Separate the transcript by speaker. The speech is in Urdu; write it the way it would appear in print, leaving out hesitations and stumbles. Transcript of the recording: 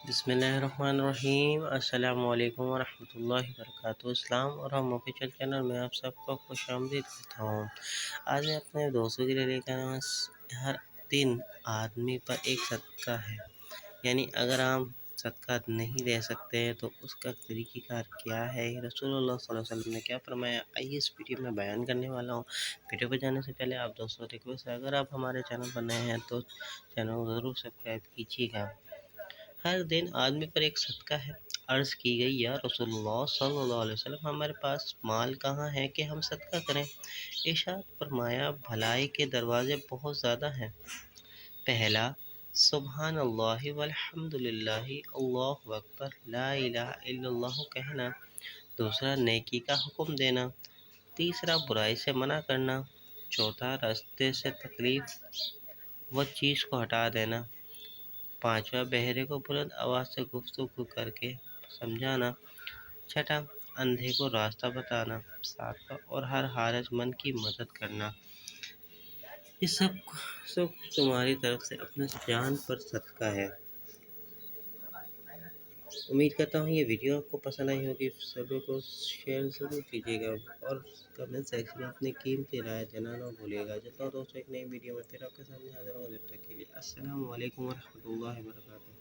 Speaker 1: بسم اللہ الرحمن الرحیم۔ السلام علیکم ورحمۃ اللہ وبرکاتہ۔ اسلام اور ہم آفیشیل چینل میں آپ سب کو خوش آمدید کرتا ہوں۔ آج میں اپنے دوستوں کے لیے لے کر آیا ہر دن آدمی پر ایک صدقہ ہے، یعنی اگر آپ صدقہ نہیں دے سکتے تو اس کا طریقہ کار کیا ہے، رسول اللہ صلی اللہ علیہ وسلم نے کیا فرمایا، آئیے اس ویڈیو میں بیان کرنے والا ہوں۔ ویڈیو پہ جانے سے پہلے آپ دوستوں ریکویسٹ ہے، اگر آپ ہمارے چینل پر نئے ہیں تو چینل کو ضرور سبسکرائب کیجیے گا۔ ہر دن آدمی پر ایک صدقہ ہے۔ عرض کی گئی، یا رسول اللہ صلی اللہ علیہ وسلم، ہمارے پاس مال کہاں ہے کہ ہم صدقہ کریں؟ ارشاد فرمایا، بھلائی کے دروازے بہت زیادہ ہیں۔ پہلا، سبحان اللہ والحمد للہ، اللہ اکبر، لا الہ الا اللہ کہنا۔ دوسرا، نیکی کا حکم دینا۔ تیسرا، برائی سے منع کرنا۔ چوتھا، راستے سے تکلیف و چیز کو ہٹا دینا۔ پانچواں، بہرے کو بلند آواز سے گفتگو کر کے سمجھانا۔ چھٹا، اندھے کو راستہ بتانا۔ ساتواں، اور ہر حاجت مند کی مدد کرنا۔ یہ سب کچھ تمہاری طرف سے اپنے جان پر صدقہ ہے۔ امید کرتا ہوں یہ ویڈیو آپ کو پسند آئی ہوگی۔ سبھی کو شیئر ضرور کیجیے گا اور کمنٹ سیکشن میں اپنی قیمتی رائے دینا نہ بھولیے گا۔ جتنا دوستوں ایک نئی ویڈیو میں پھر آپ کے سامنے حاضر ہوں، جب تک کے لیے السلام علیکم ورحمۃ اللہ وبرکاتہ۔